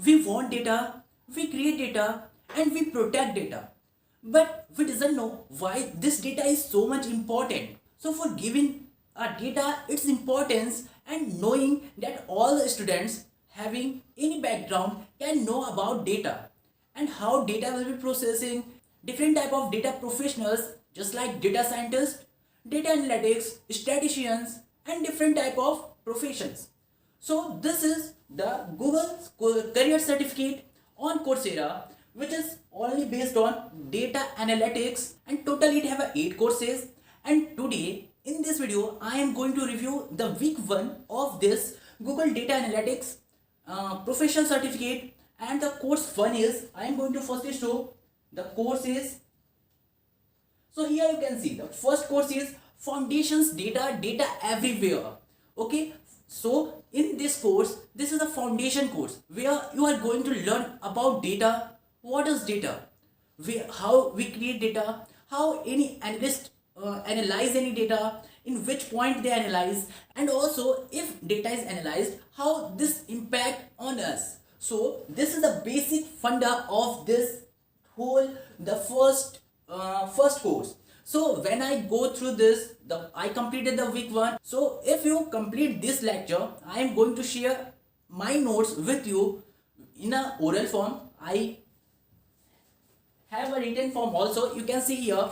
We want data, we create data, and we protect data. But we doesn't know why this data is so much important. So for giving our data its importance and knowing that all the students having any background can know about data and how data will be processing, different type of data professionals just like data scientists, data analytics, statisticians, and different type of professions. So this is the Google Career Certificate on Coursera, which is only based on data analytics, and totally it have 8 courses. And today in this video I am going to review the week 1 of this Google Data Analytics professional certificate. And the course 1 is, I am going to firstly show the course is. So here you can see the first course is Foundations Data Everywhere. Okay, so in this course, this is a foundation course where you are going to learn about data. What is data? How we create data, how any analyst analyze any data, in which point they analyze, and also if data is analyzed, how this impact on us. So this is the basic funda of this whole the first course. So when I go through this, I completed the week 1. So if you complete this lecture, I am going to share my notes with you in a oral form. I have a written form also. You can see here,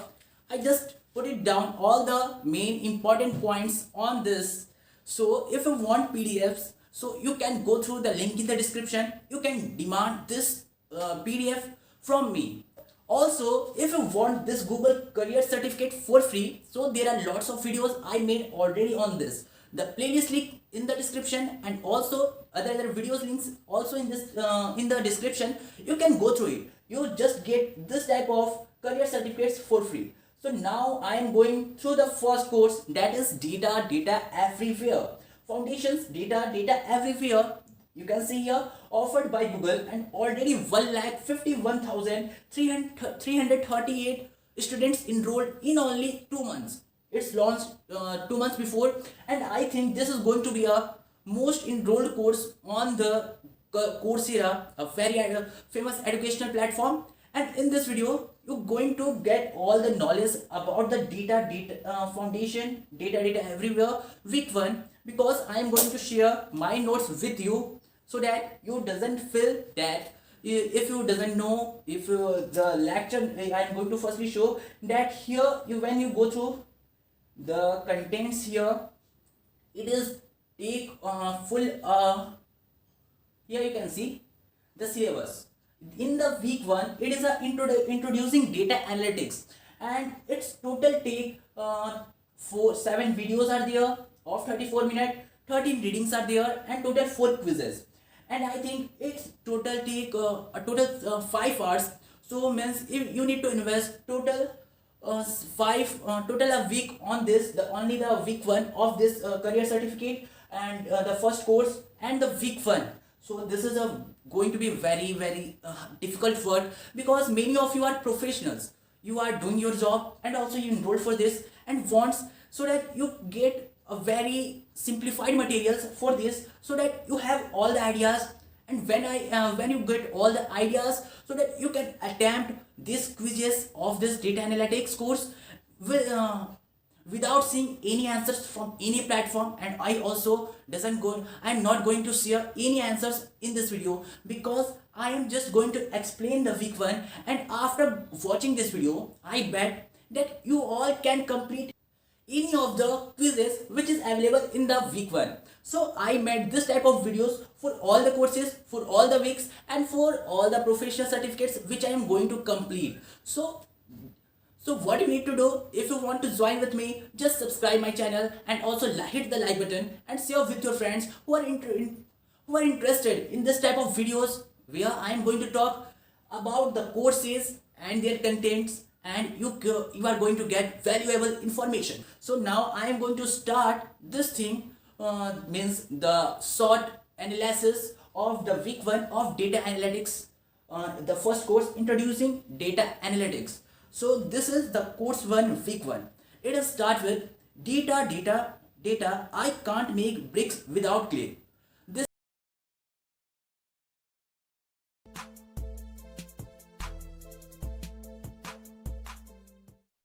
I just put it down all the main important points on this. So if you want PDFs, so you can go through the link in the description. You can demand this PDF from me. Also, if you want this Google Career Certificate for free, so there are lots of videos I made already on this. The playlist link in the description, and also other videos links also in this in the description. You can go through it. You just get this type of career certificates for free. So now I am going through the first course, that is Data Everywhere. Foundations Data Everywhere. You can see here, offered by Google, and already 1,51,338 students enrolled in only 2 months. It's launched 2 months before, and I think this is going to be a most enrolled course on the Coursera, a very famous educational platform. And in this video, you're going to get all the knowledge about the foundation data everywhere week 1, because I am going to share my notes with you, so that you doesn't feel that if you doesn't know if the lecture. I am going to firstly show that here when you go through the contents here, it is take full here you can see the syllabus. In the week 1, it is a introducing data analytics, and its total take 7 videos are there of 34 minutes, 13 readings are there, and total 4 quizzes. And I think it's total take a total 5 hours. So means if you need to invest total 5 total a week on this, the only the week 1 of this career certificate, and the first course and the week 1. So this is going to be very difficult work, because many of you are professionals. You are doing your job, and also you enroll for this and wants, so that you get a very simplified materials for this, so that you have all the ideas. And when you get all the ideas, so that you can attempt these quizzes of this data analytics course without seeing any answers from any platform. And I am not going to share any answers in this video, because I am just going to explain the week 1. And after watching this video, I bet that you all can complete any of the quizzes which is available in the week 1. So I made this type of videos for all the courses, for all the weeks, and for all the professional certificates which I am going to complete. So what you need to do, if you want to join with me, just subscribe my channel, and also hit the like button, and share with your friends who are interested in this type of videos, where I am going to talk about the courses and their contents, and you are going to get valuable information. So now I am going to start this thing, means the short analysis of the week 1 of data analytics, the first course, introducing data analytics. So this is the course 1 week 1. It will start with data. I can't make bricks without clay.